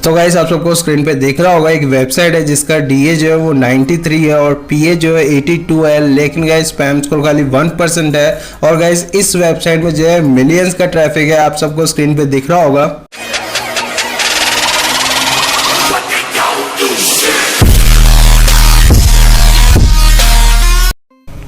तो गाइस आप सबको स्क्रीन पे दिख रहा होगा एक वेबसाइट है जिसका डीए जो है वो 93 है और पीए जो है 82 है, लेकिन गाइस स्पैम स्कोर खाली 1% है। और गाइस इस वेबसाइट में जो है मिलियंस का ट्रैफिक है, आप सबको स्क्रीन पे दिख रहा होगा।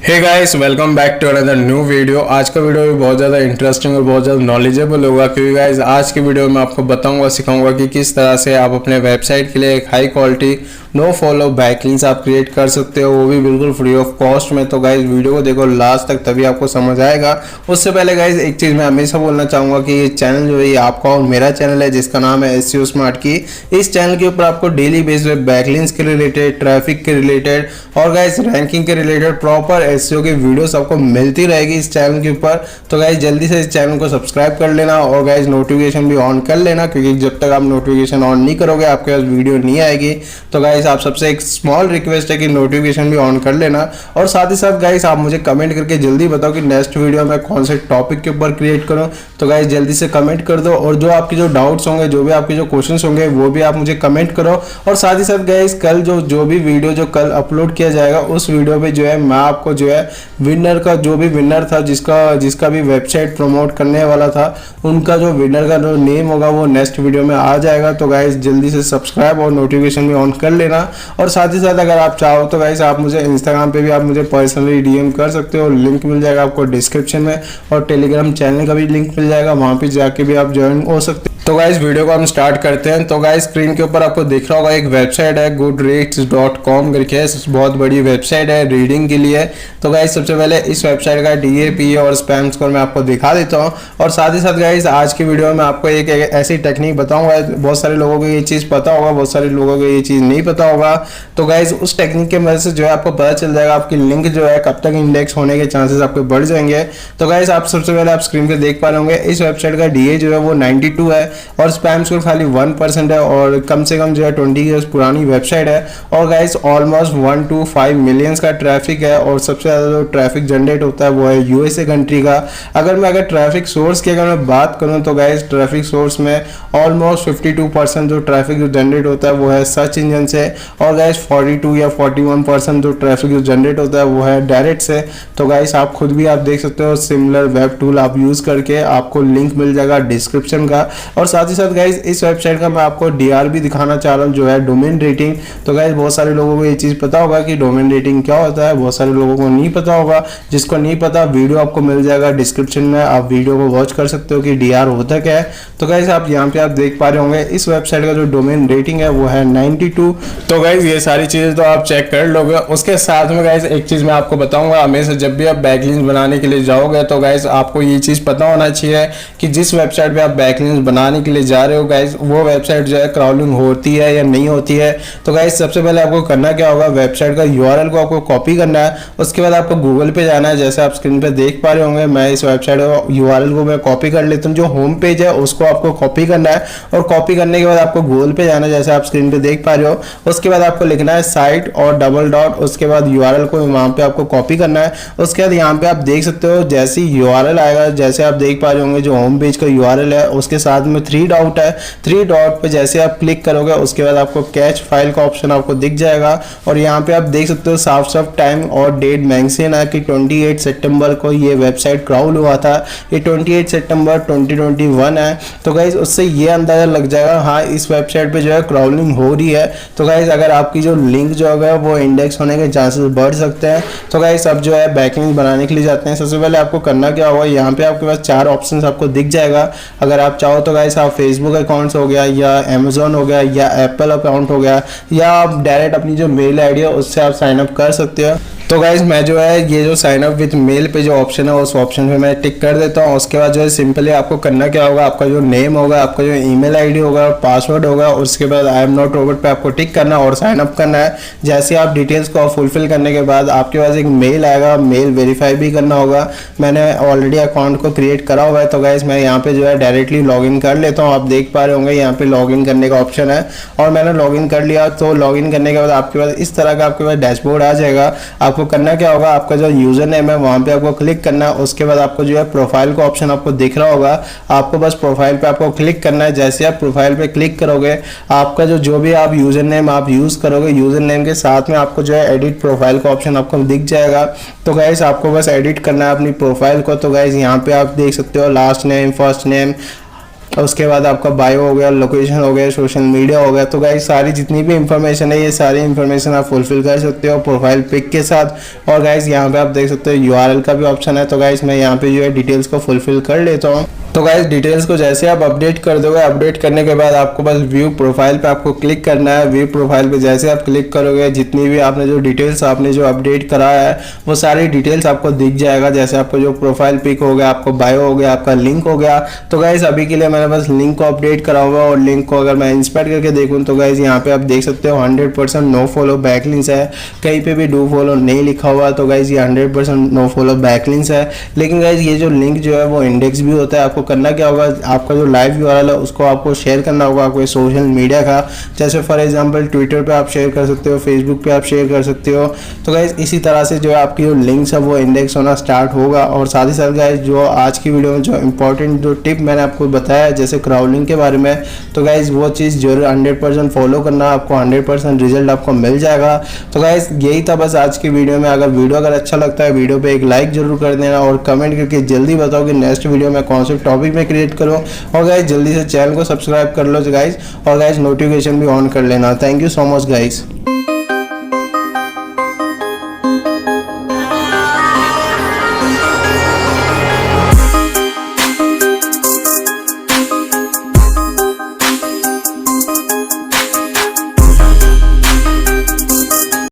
Hey guys, welcome back to another new video. आज का वीडियो भी बहुत ज़्यादा इंटरेस्टिंग और बहुत ज़्यादा नॉलेजेबल होगा, क्योंकि गाइस आज के वीडियो में आपको बताऊंगा, सिखाऊंगा कि किस तरह से आप अपने वेबसाइट के लिए एक high quality no follow backlinks आप क्रिएट कर सकते हो, वो भी बिल्कुल फ्री ऑफ कॉस्ट में। तो गाइस वीडियो को देखो लास्ट तक, तभी आपको समझ आएगा। उससे पहले गाइस एक चीज़ मैं हमेशा बोलना चाहूँगा कि ये चैनल जो है ये आपका और मेरा चैनल है, जिसका नाम है Seosmartkey। इस चैनल के ऊपर आपको डेली बेस पे बैकलिंक्स के रिलेटेड, ट्रैफिक के रिलेटेड और गाइस रैंकिंग के रिलेटेड प्रॉपर एसईओ की वीडियोस आपको मिलती रहेगी इस चैनल के ऊपर। तो गाइस जल्दी से इस चैनल को सब्सक्राइब कर लेना और गाइस नोटिफिकेशन भी ऑन कर लेना, क्योंकि जब तक आप नोटिफिकेशन ऑन नहीं करोगे आपके पास वीडियो नहीं आएगी। तो गाइस आप सबसे एक स्मॉल रिक्वेस्ट है कि नोटिफिकेशन भी ऑन कर लेना, और साथ ही साथ गाइस आप मुझे कमेंट करके जल्दी बताओ कि नेक्स्ट वीडियो में कौन से टॉपिक के ऊपर क्रिएट करूं। तो गाइस जल्दी से कमेंट कर दो, और जो आपके जो डाउट्स होंगे, जो भी आपके जो क्वेश्चंस होंगे, वो भी आप मुझे कमेंट करो। और साथ ही साथ गाइस कल जो भी वीडियो जो कल अपलोड किया जाएगा, उस वीडियो पे जो है मैं आपको जो है विनर का, जो भी विनर था, जिसका भी वेबसाइट प्रमोट करने वाला था, उनका जो विनर का जो नेम होगा वो नेक्स्ट वीडियो में आ जाएगा। तो गाइस जल्दी से सब्सक्राइब और नोटिफिकेशन भी ऑन कर लेना। और साथ ही साथ अगर आप चाहो तो गाइस आप मुझे इंस्टाग्राम पे भी आप मुझे पर्सनली डीएम कर सकते हो, लिंक मिल जाएगा आपको डिस्क्रिप्शन में, और टेलीग्राम चैनल का भी लिंक मिल जाएगा, वहाँ पे जाके भी आप ज्वाइन हो सकते हो। तो गाइस वीडियो को हम स्टार्ट करते हैं। तो गाइस स्क्रीन के ऊपर आपको दिख रहा होगा एक वेबसाइट है goodreads.com करके, बहुत बड़ी वेबसाइट है रीडिंग के लिए। तो गाइस सबसे पहले इस वेबसाइट का डीएपी और स्पैम स्कोर मैं आपको दिखा देता हूं, और साथ ही साथ गाइस आज की वीडियो में आपको एक ऐसी टेक्निक बताऊंगा, बहुत सारे लोगों को ये चीज़ पता होगा, बहुत सारे लोगों को ये चीज़ नहीं पता होगा। तो गाइस उस टेक्निक के मदद से जो है आपको पता चल जाएगा आपकी लिंक जो है कब तक इंडेक्स होने के चांसेस आपके बढ़ जाएंगे। तो गाइस आप सबसे पहले आप स्क्रीन पे देख पा रहे होंगे इस वेबसाइट का डीए जो है वो 92 है और स्पैम स्कोर खाली 1% है, और कम से कम जो है 20 ईयर्स पुरानी वेबसाइट है। और गाइस ऑलमोस्ट 1 to 5 मिलियंस का ट्रैफिक है, और सबसे ज़्यादा जो ट्रैफिक जनरेट होता है वो है यूएसए कंट्री का। अगर ट्रैफिक सोर्स की अगर मैं बात करूं तो गाइस ट्रैफिक सोर्स में ऑलमोस्ट 52% जो ट्रैफिक जो जनरेट होता है वो है सर्च इंजन से, और गाइस 42 या 41% जो ट्रैफिक जो जनरेट होता है वो है डायरेक्ट से। तो गाइस आप खुद भी आप देख सकते हो, सिमिलर वेब टूल आप यूज़ करके आपको लिंक मिल जाएगा डिस्क्रिप्शन का। और साथ ही साथ गाइस इस वेबसाइट का मैं आपको डीआर भी दिखाना चाह रहा हूँ, जो है डोमेन रेटिंग। तो गाइस बहुत सारे लोगों को ये चीज़ पता होगा कि डोमेन रेटिंग क्या होता है, बहुत सारे लोगों को नहीं पता होगा। जिसको नहीं पता, वीडियो आपको मिल जाएगा डिस्क्रिप्शन में, आप वीडियो को वॉच कर सकते हो कि डीआर होता क्या है। तो गाइस आप यहाँ पे आप देख पा रहे होंगे इस वेबसाइट का जो डोमेन रेटिंग है वो है 92। तो गाइस ये सारी चीज़ें तो आप चेक कर लोगे। उसके साथ में गाइस एक चीज़ मैं आपको बताऊंगा, हमेशा जब भी आप बैकलिंक्स बनाने के लिए जाओगे तो गाइस आपको ये चीज़ पता होना चाहिए कि जिस वेबसाइट पे आप बैकलिंक्स बनाने के लिए जा रहे हो गाइस, वो वेबसाइट जो है क्राउलिंग होती है या नहीं होती है। तो गाइस सबसे पहले आपको करना क्या होगा, वेबसाइट का यूआरएल को आपको कॉपी करना है। उसके बाद आपको गूगल पे जाना है, जैसे आप स्क्रीन पे देख पा रहे होंगे। मैं इस वेबसाइट का यूआरएल को मैं कॉपी कर लेता हूँ, जो होम पेज है उसको आपको कॉपी करना है, और कॉपी करने के बाद आपको गूगल पे जाना है, जैसे आप स्क्रीन पे देख पा रहे हो। उसके बाद आपको लिखना है साइट और डबल डॉट, उसके बाद यूआरएल को वहाँ पे आपको कॉपी करना है। उसके बाद यहाँ पे आप देख सकते हो जैसे यूआरएल आएगा, जैसे आप देख पा रहे होंगे जो होम पेज का यूआरएल है उसके साथ में 3 डॉट है, 3 डॉट पे जैसे आप क्लिक करोगे उसके बाद आपको कैच फाइल का ऑप्शन आपको दिख जाएगा। और यहाँ पे आप देख सकते हो साफ साफ टाइम और डेट मेंशन है कि 28 सितंबर को ये वेबसाइट क्राउल हुआ था, ये 28 सितंबर 2021 है। तो गाइज उससे ये अंदाजा लग जाएगा हाँ इस वेबसाइट पे जो है क्राउलिंग हो रही है। तो गाइज अगर आपकी जो लिंक जो है वो इंडेक्स होने के चांसेस बढ़ सकते हैं। तो गाइज अब जो है बैकलिंक बनाने के लिए जाते हैं। सबसे पहले आपको करना क्या होगा, यहाँ पे आपके पास 4 ऑप्शन आपको दिख जाएगा। अगर आप चाहो तो गाइज आप फेसबुक अकाउंट्स हो गया, या अमेजोन हो गया, या एप्पल अकाउंट हो गया, या आप डायरेक्ट अपनी जो मेल आईडी है उससे आप साइन अप कर सकते हो। तो गाइज मैं जो है ये जो साइन अप विथ मेल पे जो ऑप्शन है उस ऑप्शन पे मैं टिक कर देता हूँ। उसके बाद जो है सिंपली आपको करना क्या होगा, आपका जो नेम होगा, आपका जो ईमेल आईडी होगा, पासवर्ड होगा, उसके बाद आई एम नॉट रोबोट पे आपको टिक करना और साइन अप करना है। जैसे आप डिटेल्स को फुलफिल करने के बाद आपके पास एक मेल आएगा, मेल वेरीफाई भी करना होगा। मैंने ऑलरेडी अकाउंट को क्रिएट करा हुआ है, तो गाइज मैं यहाँ पे जो है डायरेक्टली लॉग इन कर लेता हूँ। आप देख पा रहे होंगे यहाँ पे लॉग इन करने का ऑप्शन है, और मैंने लॉग इन कर लिया। तो लॉग इन करने के बाद आपके पास इस तरह का आपके पास डैशबोर्ड आ जाएगा। आपको करना क्या होगा, आपका जो यूजर नेम है वहाँ पे आपको क्लिक करना है। उसके बाद आपको जो है प्रोफाइल का ऑप्शन आपको दिख रहा होगा, आपको बस प्रोफाइल पे आपको क्लिक करना है। जैसे आप प्रोफाइल पे क्लिक करोगे, आपका जो भी आप यूजर नेम आप यूज करोगे, यूजर नेम के साथ में आपको जो है एडिट प्रोफाइल का ऑप्शन आपको दिख जाएगा। तो गाइस आपको बस एडिट करना है अपनी प्रोफाइल को। तो गाइस यहाँ पे आप देख सकते हो लास्ट नेम, फर्स्ट नेम, उसके बाद आपका बायो हो गया, लोकेशन हो गया, सोशल मीडिया हो गया। तो गाइस सारी जितनी भी इंफॉर्मेशन है, ये सारी इंफॉर्मेशन आप फुलफिल कर सकते हो प्रोफाइल पिक के साथ। और गाइस यहाँ पे आप देख सकते हो यूआरएल का भी ऑप्शन है। तो गाइस मैं यहाँ पे जो है डिटेल्स को फुलफिल कर लेता हूँ। तो गाइस डिटेल्स को जैसे आप अपडेट कर दोगे, अपडेट करने के बाद आपको बस व्यू प्रोफाइल पे आपको क्लिक करना है। व्यू प्रोफाइल पे जैसे आप क्लिक करोगे, जितनी भी आपने जो डिटेल्स आपने जो अपडेट कराया है वो सारी डिटेल्स आपको दिख जाएगा। जैसे आपको जो प्रोफाइल पिक हो गया, आपको बायो हो गया, आपका लिंक हो गया। तो गाइस अभी के लिए मैंने बस लिंक को अपडेट करा हुआ, और लिंक को अगर मैं इंस्पेक्ट करके देखूँ तो गाइस यहाँ पे आप देख सकते हो 100% नो फॉलो बैकलिंक्स है, कहीं पे भी डू फॉलो नहीं लिखा हुआ। तो गाइस ये 100% नो फॉलो बैकलिंक्स है। लेकिन गाइस ये जो लिंक जो है वो इंडेक्स भी होता है। आपको करना क्या होगा, आपका जो लाइव यूआरएल है उसको आपको शेयर करना होगा कोई सोशल मीडिया का, जैसे फॉर एग्जांपल ट्विटर पे आप शेयर कर सकते हो, फेसबुक पे आप शेयर कर सकते हो। तो गाइस इसी तरह से जो है आपकी जो लिंक्स है वो इंडेक्स होना स्टार्ट होगा। और साथ ही साथ गाइस जो आज की वीडियो में जो इंपॉर्टेंट जो टिप मैंने आपको बताया जैसे क्राउडलिंक के बारे में, तो गाइस वो चीज़ जरूर 100% फॉलो करना, आपको 100% रिजल्ट आपको मिल जाएगा। तो गाइस यही था बस आज की वीडियो में। अगर वीडियो अगर अच्छा लगता है, वीडियो पे एक लाइक जरूर कर देना, और कमेंट करके जल्दी बताओ कि नेक्स्ट वीडियो में कौन से टॉपिक में क्रिएट करो। और गाइस जल्दी से चैनल को सब्सक्राइब कर लो गाइस, और गाइस नोटिफिकेशन भी ऑन कर लेना। Thank you so much guys.